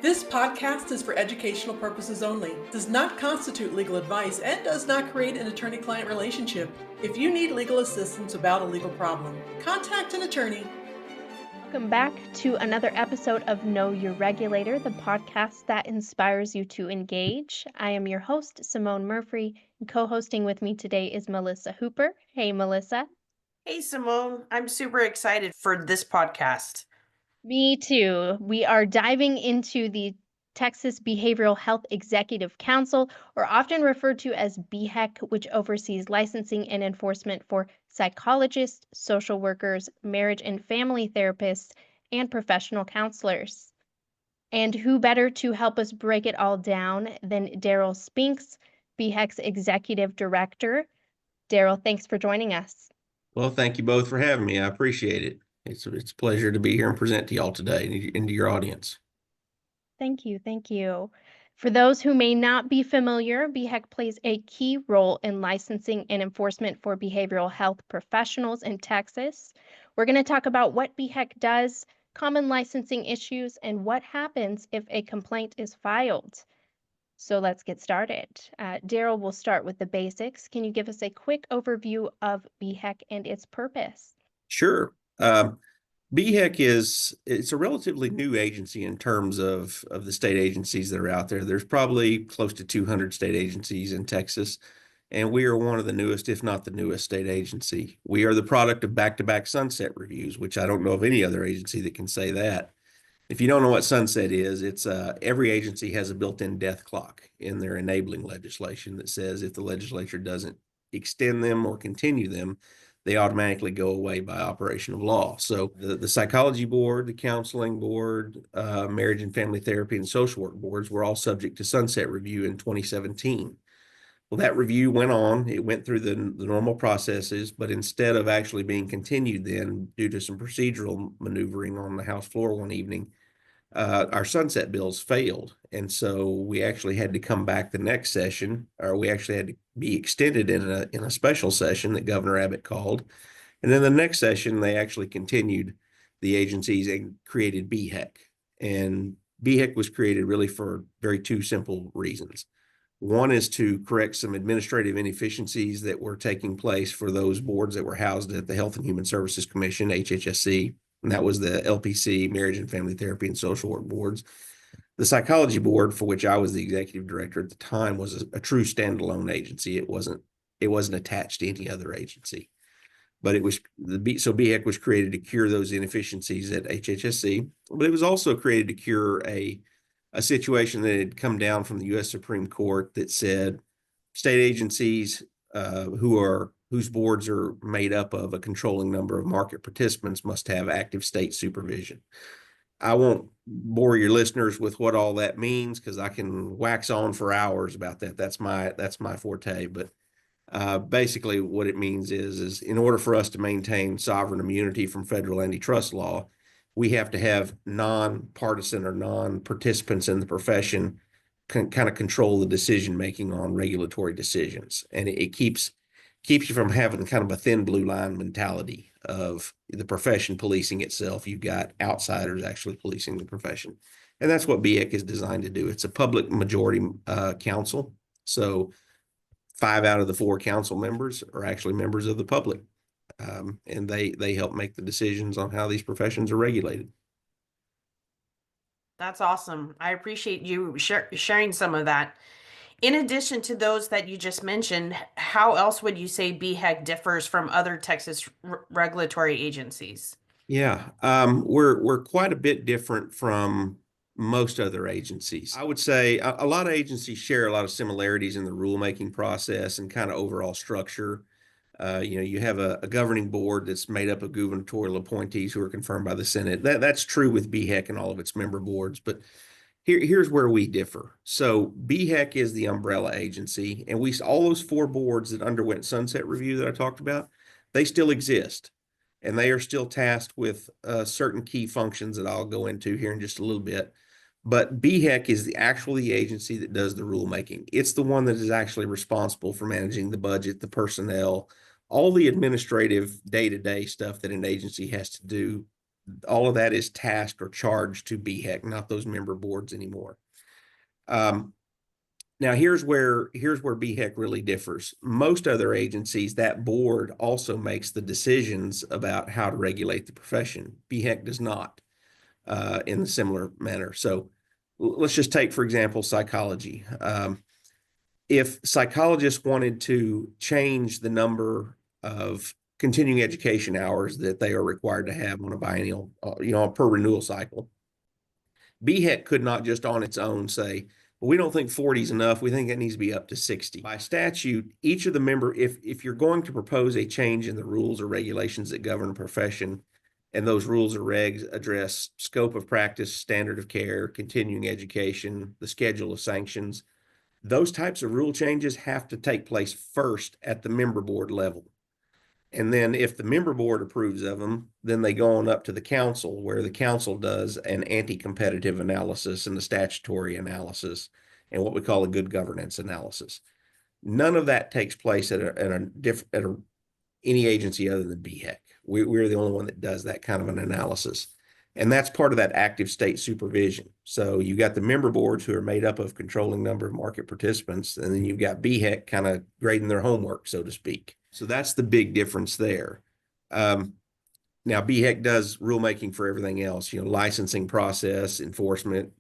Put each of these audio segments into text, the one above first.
This podcast is for educational purposes only, does not constitute legal advice, and does not create an attorney-client relationship. If you need legal assistance about a legal problem, contact an attorney. Welcome back to another episode of Know Your Regulator, the podcast that inspires you to engage. I am your host, Simone Murphy, and co-hosting with me today is Melissa Hooper. Hey, Melissa. Hey, Simone. I'm super excited for this podcast. Me too. We are diving into the Texas Behavioral Health Executive Council, or often referred to as BHEC, which oversees licensing and enforcement for psychologists, social workers, marriage and family therapists, and professional counselors. And who better to help us break it all down than Darrel Spinks, BHEC's Executive Director. Darrel, thanks for joining us. Well, thank you both for having me. I appreciate it. It's a pleasure to be here and present to y'all today and to your audience. Thank you. Thank you. For those who may not be familiar, BHEC plays a key role in licensing and enforcement for behavioral health professionals in Texas. We're going to talk about what BHEC does, common licensing issues, and what happens if a complaint is filed. So let's get started. Darrel, will start with the basics. Can you give us a quick overview of BHEC and its purpose? Sure. BHEC it's a relatively new agency in terms of the state agencies that are out there. There's probably close to 200 state agencies in Texas, and we are one of the newest, if not the newest, state agency. We are the product of back-to-back sunset reviews, which I don't know of any other agency that can say that. If you don't know what sunset is, it's every agency has a built-in death clock in their enabling legislation that says if the legislature doesn't extend them or continue them, they automatically go away by operation of law. So the psychology board, the counseling board, marriage and family therapy, and social work boards were all subject to sunset review in 2017. Well, that review went on. It went through the normal processes, but instead of actually being continued then, due to some procedural maneuvering on the House floor one evening, our sunset bills failed. And so we actually had to come back the next session, or we actually had to be extended in a special session that Governor Abbott called. And then the next session, they actually continued the agencies and created BHEC. And BHEC was created really for two simple reasons. One is to correct some administrative inefficiencies that were taking place for those boards that were housed at the Health and Human Services Commission, HHSC, and that was the LPC, Marriage and Family Therapy and Social Work boards. The psychology board, for which I was the executive director at the time, was a true standalone agency. It wasn't attached to any other agency, but it was so BHEC was created to cure those inefficiencies at HHSC, but it was also created to cure a situation that had come down from the U.S. Supreme Court that said state agencies whose boards are made up of a controlling number of market participants must have active state supervision. I won't bore your listeners with what all that means because I can wax on for hours about that. That's my forte. But basically what it means is in order for us to maintain sovereign immunity from federal antitrust law, we have to have non-partisan or non-participants in the profession kind of control the decision-making on regulatory decisions. And it keeps you from having kind of a thin blue line mentality of the profession policing itself. You've got outsiders actually policing the profession. And that's what BHEC is designed to do. It's a public majority council. So 5 out of the 4 council members are actually members of the public. And they help make the decisions on how these professions are regulated. That's awesome. I appreciate you sharing some of that. In addition to those that you just mentioned, how else would you say BHEC differs from other Texas regulatory agencies? Yeah, we're quite a bit different from most other agencies. I would say a lot of agencies share a lot of similarities in the rulemaking process and kind of overall structure. You have a governing board that's made up of gubernatorial appointees who are confirmed by the Senate. That's true with BHEC and all of its member boards, but here's where we differ. So BHEC is the umbrella agency, and all those 4 boards that underwent sunset review that I talked about, they still exist, and they are still tasked with certain key functions that I'll go into here in just a little bit. But BHEC is the agency that does the rulemaking. It's the one that is actually responsible for managing the budget, the personnel, all the administrative day-to-day stuff that an agency has to do all of that is tasked or charged to BHEC, not those member boards anymore. Now here's where BHEC really differs. Most other agencies, that board also makes the decisions about how to regulate the profession. BHEC does not in a similar manner. So let's just take, for example, psychology. If psychologists wanted to change the number of continuing education hours that they are required to have on a biennial, per renewal cycle, BHEC could not just on its own say, well, we don't think 40 is enough. We think it needs to be up to 60. By statute, each of the member, if you're going to propose a change in the rules or regulations that govern a profession, and those rules or regs address scope of practice, standard of care, continuing education, the schedule of sanctions, those types of rule changes have to take place first at the member board level. And then if the member board approves of them, then they go on up to the council, where the council does an anti-competitive analysis and the statutory analysis and what we call a good governance analysis. None of that takes place at any agency other than BHEC. We're the only one that does that kind of an analysis. And that's part of that active state supervision. So you got the member boards who are made up of controlling number of market participants, and then you've got BHEC kind of grading their homework, so to speak. So that's the big difference there. Now BHEC does rulemaking for everything else, licensing process, enforcement.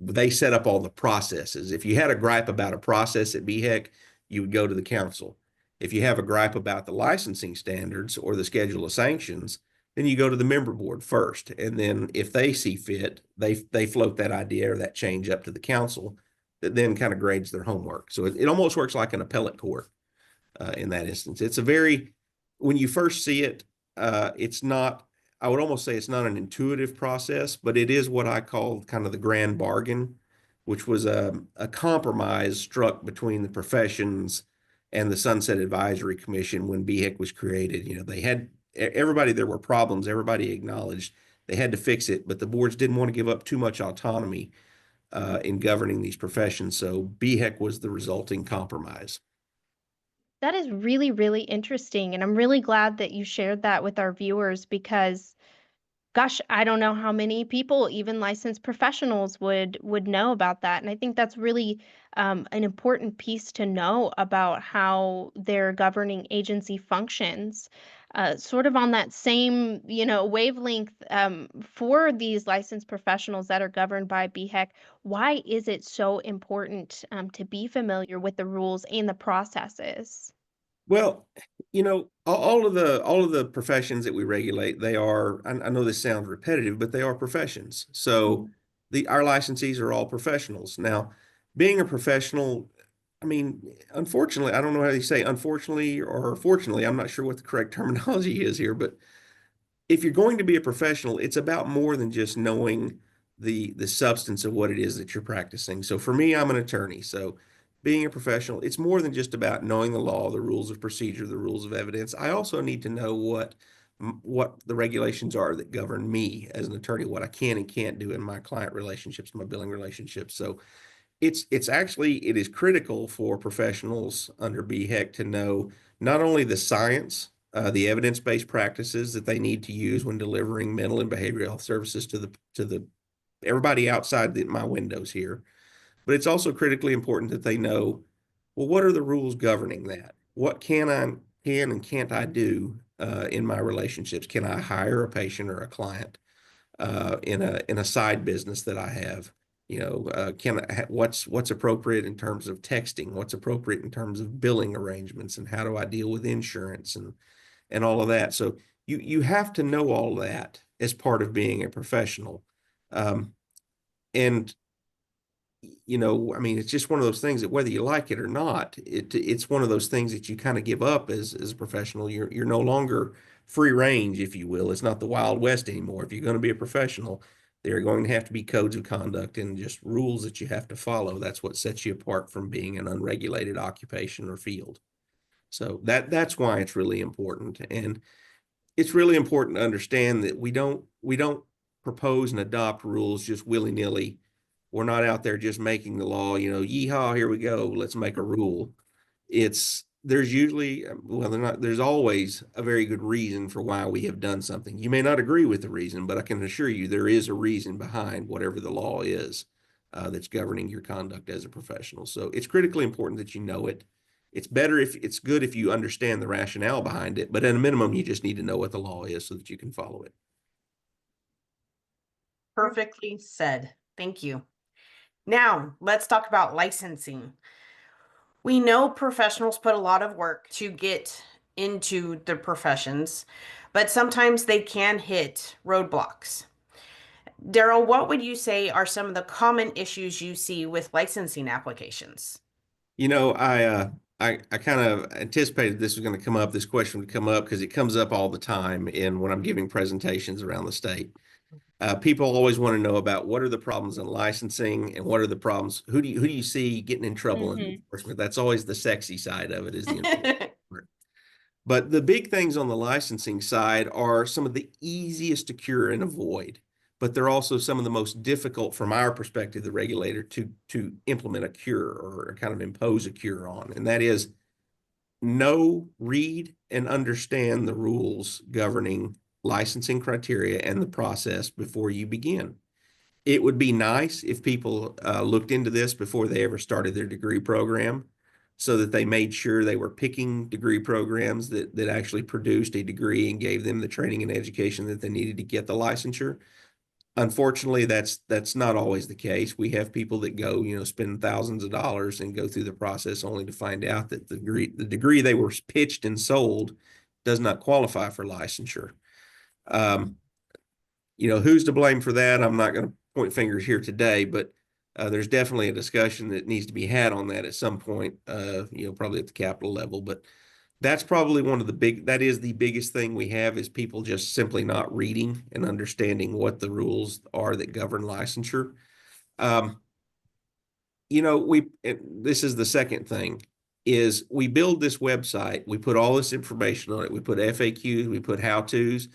They set up all the processes. If you had a gripe about a process at BHEC, you would go to the council. If you have a gripe about the licensing standards or the schedule of sanctions, then you go to the member board first. And then if they see fit, they float that idea or that change up to the council that then kind of grades their homework. So it almost works like an appellate court in that instance. It's when you first see it, it's not, I would almost say it's not an intuitive process, but it is what I call kind of the grand bargain, which was a compromise struck between the professions and the Sunset Advisory Commission when BHEC was created. They had everybody, there were problems, everybody acknowledged they had to fix it, but the boards didn't want to give up too much autonomy in governing these professions. So BHEC was the resulting compromise. That is really, really interesting. And I'm really glad that you shared that with our viewers because, gosh, I don't know how many people, even licensed professionals, would know about that. And I think that's really an important piece to know about how their governing agency functions. Sort of on that same, wavelength for these licensed professionals that are governed by BHEC, why is it so important to be familiar with the rules and the processes? Well, all of the professions that we regulate, they are, I know this sounds repetitive, but they are professions. So our licensees are all professionals. Now, being a professional, unfortunately, I don't know how you say unfortunately or fortunately, I'm not sure what the correct terminology is here, but if you're going to be a professional, it's about more than just knowing the substance of what it is that you're practicing. So for me, I'm an attorney. So being a professional, it's more than just about knowing the law, the rules of procedure, the rules of evidence. I also need to know what the regulations are that govern me as an attorney, what I can and can't do in my client relationships, my billing relationships. So it is critical for professionals under BHEC to know not only the science, the evidence-based practices that they need to use when delivering mental and behavioral health services to the everybody outside my windows here, but it's also critically important that they know, well, what are the rules governing that? What can and can't I do in my relationships? Can I hire a patient or a client in a side business that I have? What's appropriate in terms of texting? What's appropriate in terms of billing arrangements? And how do I deal with insurance and all of that? So you have to know all that as part of being a professional. It's just one of those things that whether you like it or not, it's one of those things that you kind of give up as a professional. You're no longer free range, if you will. It's not the Wild West anymore. If you're going to be a professional, there are going to have to be codes of conduct and just rules that you have to follow. That's what sets you apart from being an unregulated occupation or field. So that's why it's really important. And it's really important to understand that we don't propose and adopt rules just willy-nilly. We're not out there just making the law, yeehaw, here we go, let's make a rule. It's there's usually, well, there's always a very good reason for why we have done something. You may not agree with the reason, but I can assure you there is a reason behind whatever the law is that's governing your conduct as a professional. So it's critically important that you know it. It's good if you understand the rationale behind it, but at a minimum, you just need to know what the law is so that you can follow it. Perfectly said. Thank you. Now, let's talk about licensing. We know professionals put a lot of work to get into the professions, but sometimes they can hit roadblocks. Darrel, what would you say are some of the common issues you see with licensing applications? You know, I kind of anticipated this was going to come up, this question would come up because it comes up all the time when I'm giving presentations around the state. People always want to know about what are the problems in licensing and what are the problems, who do you see getting in trouble in enforcement? That's always the sexy side of it, is the enforcement part. But the big things on the licensing side are some of the easiest to cure and avoid, but they're also some of the most difficult from our perspective, the regulator, to implement a cure or kind of impose a cure on. And that is know, read, and understand the rules governing licensing criteria and the process before you begin. It would be nice if people looked into this before they ever started their degree program so that they made sure they were picking degree programs that actually produced a degree and gave them the training and education that they needed to get the licensure. Unfortunately, that's not always the case. We have people that go, spend thousands of dollars and go through the process only to find out that the degree they were pitched and sold does not qualify for licensure. Who's to blame for that? I'm not going to point fingers here today, but there's definitely a discussion that needs to be had on that at some point, probably at the Capitol level. But that's probably that is the biggest thing we have is people just simply not reading and understanding what the rules are that govern licensure. This is the second thing is we build this website, we put all this information on it, we put FAQs, we put how-tos,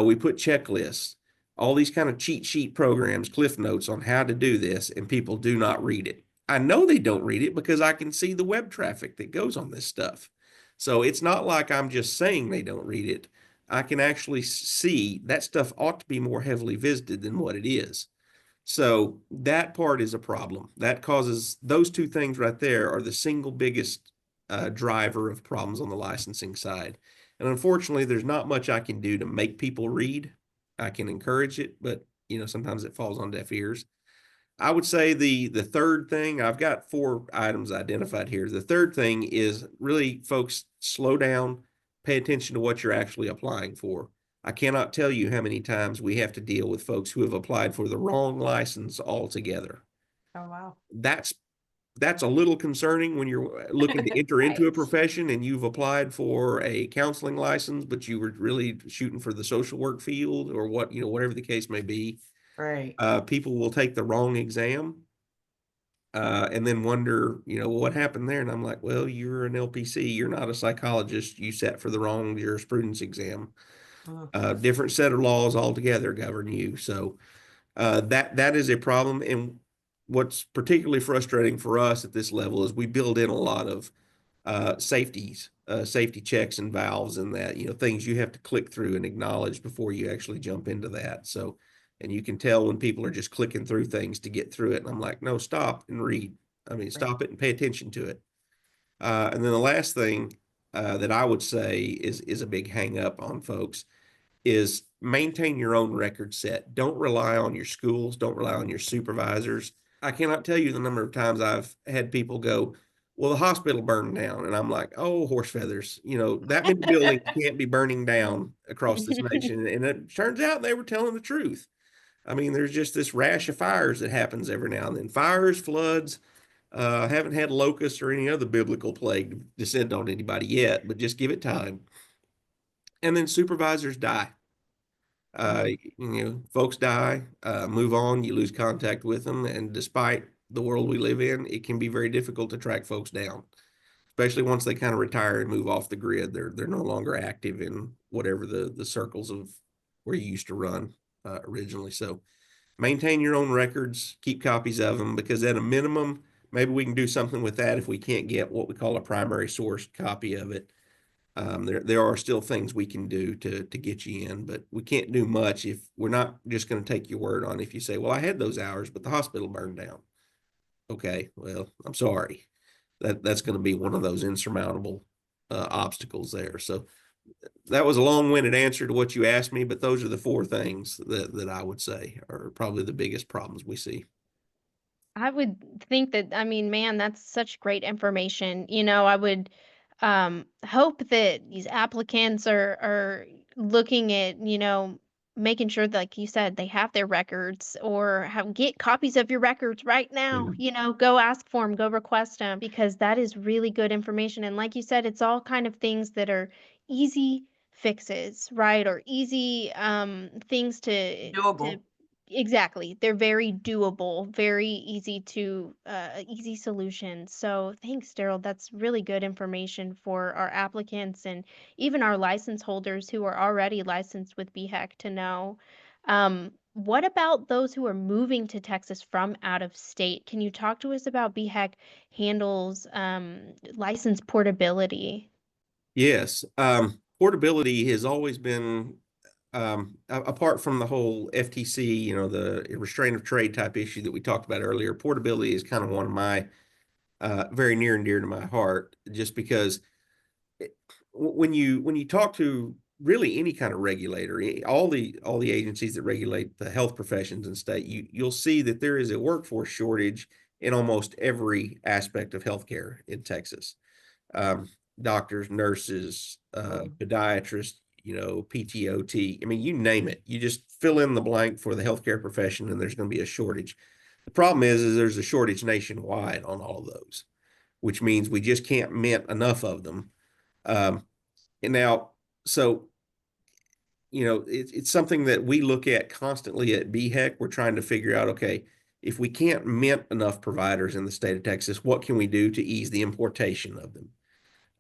we put checklists, all these kind of cheat sheet programs, cliff notes on how to do this, and people do not read it. I know they don't read it because I can see the web traffic that goes on this stuff. So it's not like I'm just saying they don't read it. I can actually see that stuff ought to be more heavily visited than what it is. So that part is a problem. That causes those two things right there are the single biggest driver of problems on the licensing side. And unfortunately, there's not much I can do to make people read. I can encourage it, but sometimes it falls on deaf ears. I would say the third thing, I've got 4 items identified here. The third thing is really, folks, slow down, pay attention to what you're actually applying for. I cannot tell you how many times we have to deal with folks who have applied for the wrong license altogether. Oh, wow. That's a little concerning when you're looking to enter into a profession and you've applied for a counseling license, but you were really shooting for the social work field or whatever the case may be. Right. People will take the wrong exam and then wonder, what happened there? And I'm like, well, you're an LPC. You're not a psychologist. You sat for the wrong jurisprudence exam. Different set of laws altogether govern you. So that is a problem. And what's particularly frustrating for us at this level is we build in a lot of safety checks and valves and that, things you have to click through and acknowledge before you actually jump into that. So, and you can tell when people are just clicking through things to get through it. And I'm like, no, stop and read. Stop it and pay attention to it. And then the last thing that I would say is a big hang up on folks is maintain your own record set. Don't rely on your schools. Don't rely on your supervisors. I cannot tell you the number of times I've had people go, well, the hospital burned down. And I'm like, oh, horse feathers. That many buildings can't be burning down across this nation. And it turns out they were telling the truth. There's just this rash of fires that happens every now and then. Fires, floods. Haven't had locusts or any other biblical plague descend on anybody yet, but just give it time. And then supervisors die. Folks die, move on, you lose contact with them. And despite the world we live in, it can be very difficult to track folks down, especially once they kind of retire and move off the grid. They're no longer active in whatever the circles of where you used to run originally. So maintain your own records, keep copies of them, because at a minimum, maybe we can do something with that if we can't get what we call a primary source copy of it. There are still things we can do to get you in, but we can't do much if we're not just going to take your word on. If you say, well, I had those hours, but the hospital burned down. Okay, well, I'm sorry. That's going to be one of those insurmountable obstacles there. So that was a long-winded answer to what you asked me, but those are the four things that I would say are probably the biggest problems we see. I would think that, I mean, man, that's such great information. I would hope that these applicants are looking at, making sure that, like you said, they have their records or get copies of your records right now. Mhm. Go ask for them, go request them, because that is really good information. And like you said, it's all kind of things that are easy fixes, right? Or easy things to Doable. exactly. They're very doable, very easy solutions. So thanks, Daryl. That's really good information for our applicants and even our license holders who are already licensed with BHEC to know. What about those who are moving to Texas from out of state? Can you talk to us about BHEC handles license portability? Yes. Portability has always been, apart from the whole FTC, the restraint of trade type issue that we talked about earlier, portability is kind of one of my very near and dear to my heart, just because when you talk to really any kind of regulator, all the agencies that regulate the health professions in state, you'll see that there is a workforce shortage in almost every aspect of healthcare in Texas. Um, Doctors, nurses, podiatrists, PTOT. I mean, you name it. You just fill in the blank for the healthcare profession, and there's going to be a shortage. The problem is there's a shortage nationwide on all of those, which means we just can't mint enough of them. Um, and now, so it's something that we look at constantly at BHEC. We're trying to figure out, okay, if we can't mint enough providers in the state of Texas, what can we do to ease the importation of them?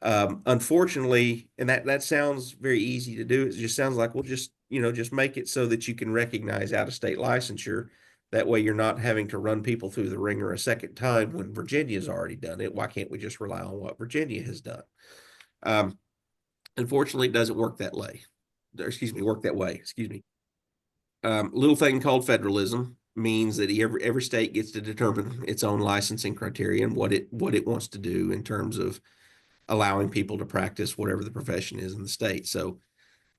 Unfortunately, and that sounds very easy to do. It just sounds like, well, just make it so that you can recognize out-of-state licensure. That way you're not having to run people through the ringer a second time when Virginia's already done it. Why can't we just rely on what Virginia has done? Um, Unfortunately, it doesn't work that way. Work that way. Excuse me. Little thing called federalism means that every state gets to determine its own licensing criteria and what it wants to do in terms of allowing people to practice whatever the profession is in the state. So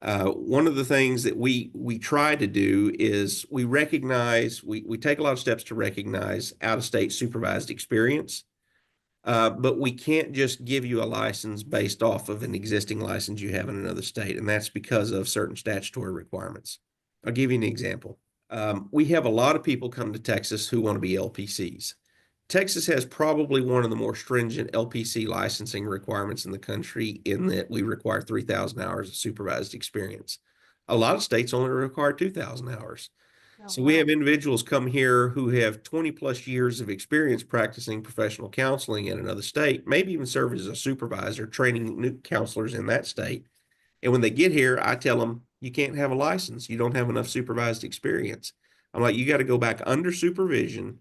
one of the things that we try to do is we take a lot of steps to recognize out-of-state supervised experience, but we can't just give you a license based off of an existing license you have in another state, and that's because of certain statutory requirements. I'll give you an example. We have a lot of people come to Texas who want to be LPCs. Texas has probably one of the more stringent LPC licensing requirements in the country, in that we require 3,000 hours of supervised experience. A lot of states only require 2,000 hours. Oh, So we wow. have individuals come here who have 20 plus years of experience practicing professional counseling in another state, maybe even serve as a supervisor, training new counselors in that state. And when they get here, I tell them, you can't have a license. You don't have enough supervised experience. I'm like, you got to go back under supervision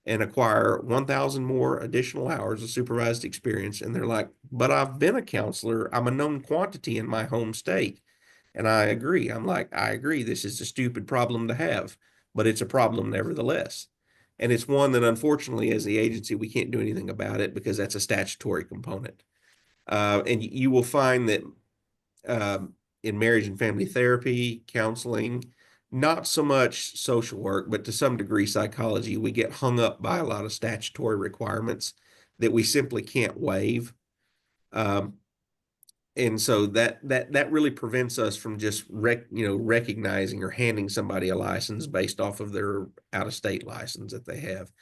and acquire 1,000 more additional hours of supervised experience. And they're like, but I've been a counselor. I'm a known quantity in my home state. And I agree. I'm like, I agree. This is a stupid problem to have, but it's a problem nevertheless. And it's one that, unfortunately, as the agency, we can't do anything about it because that's a statutory component. And you will find that in marriage and family therapy, counseling, not so much social work, but to some degree psychology, we get hung up by a lot of statutory requirements that we simply can't waive. And so that really prevents us from just recognizing or handing somebody a license based off of their out-of-state license that they have.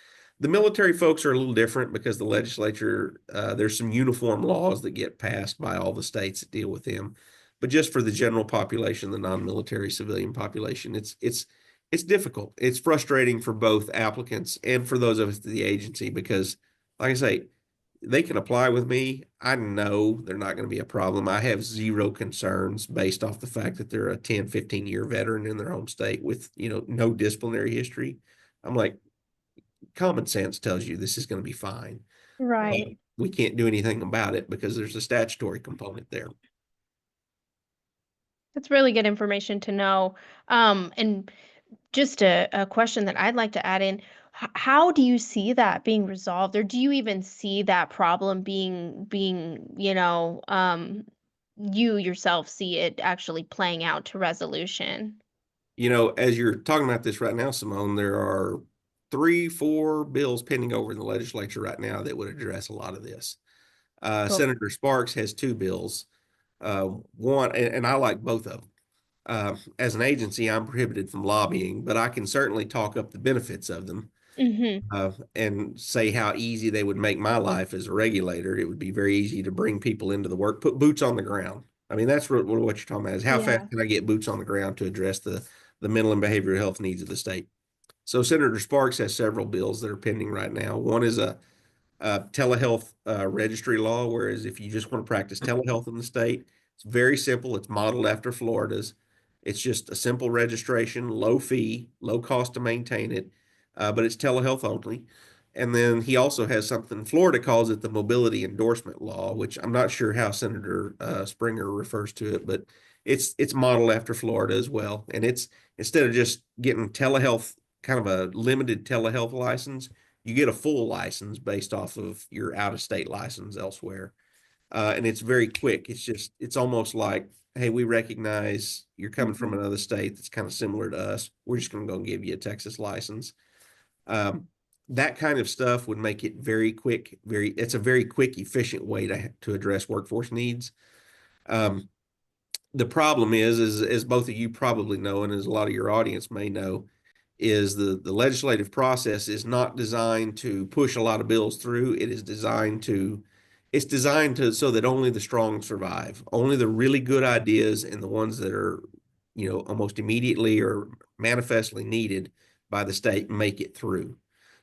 The military folks are a little different because the legislature, there's some uniform laws that get passed by all the states that deal with them. But just for the general population, the non-military civilian population, it's difficult. It's frustrating for both applicants and for those of us at the agency because, like I say, they can apply with me. I know they're not going to be a problem. I have zero concerns based off the fact that they're a 10, 15-year veteran in their home state with, no disciplinary history. I'm like, common sense tells you this is going to be fine. Right. We can't do anything about it because there's a statutory component there. That's really good information to know. And just a question that I'd like to add in, how do you see that being resolved, or do you even see that problem being, you yourself see it actually playing out to resolution? As you're talking about this right now, Simone, there are 3, 4 bills pending over in the legislature right now that would address a lot of this. Cool. Senator Sparks has 2 bills. One, and I like both of them. As an agency, I'm prohibited from lobbying, but I can certainly talk up the benefits of them and say how easy they would make my life as a regulator. It would be very easy to bring people into the work, put boots on the ground. I mean, that's what you're talking about is how Yeah. fast can I get boots on the ground to address the mental and behavioral health needs of the state. So Senator Sparks has several bills that are pending right now. One is a telehealth registry law, whereas if you just want to practice telehealth in the state, it's very simple. It's modeled after Florida's. It's just a simple registration, low fee, low cost to maintain it, but it's telehealth only. And then he also has something, Florida calls it the mobility endorsement law, which I'm not sure how Senator Springer refers to it, but it's modeled after Florida as well. And it's instead of just getting telehealth, kind of a limited telehealth license, you get a full license based off of your out-of-state license elsewhere. And it's very quick. It's almost like, hey, we recognize you're coming from another state that's kind of similar to us. We're just going to go give you a Texas license. That kind of stuff would make it very quick. It's a very quick, efficient way to address workforce needs. The problem is, as both of you probably know, and as a lot of your audience may know, is the legislative process is not designed to push a lot of bills through. It's designed to so that only the strong survive. Only the really good ideas and the ones that are, almost immediately or manifestly needed by the state make it through.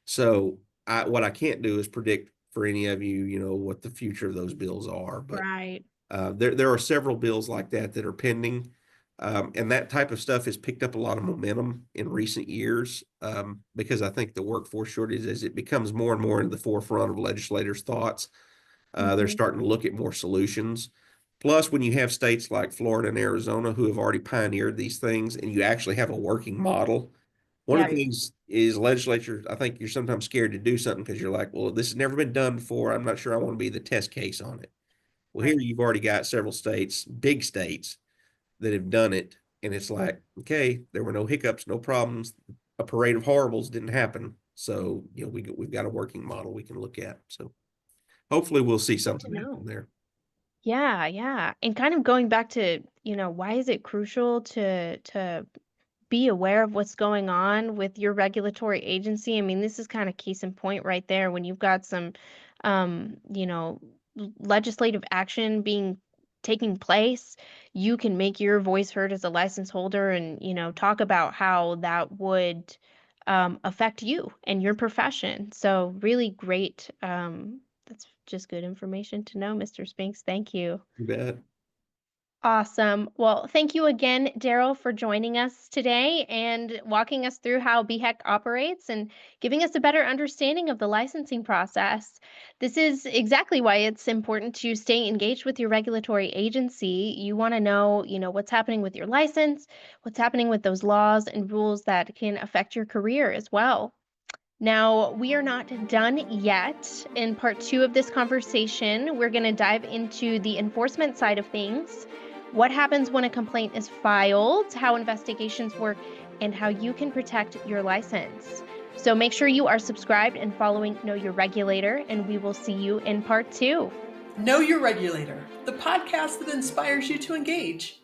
So what I can't do is predict for any of you, what the future of those bills are. But Right. there are several bills like that are pending. And that type of stuff has picked up a lot of momentum in recent years because I think the workforce shortage, as it becomes more and more in the forefront of legislators' thoughts, they're starting to look at more solutions. Plus, when you have states like Florida and Arizona who have already pioneered these things and you actually have a working model, one of the things is legislature, I think you're sometimes scared to do something because you're like, well, this has never been done before. I'm not sure I want to be the test case on it. Well, here you've already got several states, big states, that have done it. And it's like, okay, there were no hiccups, no problems. A parade of horribles didn't happen. So, we've got a working model we can look at. So hopefully we'll see something happen there. Yeah, yeah. And kind of going back to, why is it crucial to be aware of what's going on with your regulatory agency? I mean, this is kind of case in point right there when you've got some legislative action taking place, you can make your voice heard as a license holder and, talk about how that would affect you and your profession. So really great. That's just good information to know, Mr. Spinks. Thank you. You bet. Awesome. Well, thank you again, Darrel, for joining us today and walking us through how BHEC operates and giving us a better understanding of the licensing process. This is exactly why it's important to stay engaged with your regulatory agency. You want to know, what's happening with your license, what's happening with those laws and rules that can affect your career as well. Now, we are not done yet. In part 2 of this conversation, we're going to dive into the enforcement side of things. What happens when a complaint is filed, how investigations work, and how you can protect your license. So make sure you are subscribed and following Know Your Regulator, and we will see you in part 2. Know Your Regulator, the podcast that inspires you to engage.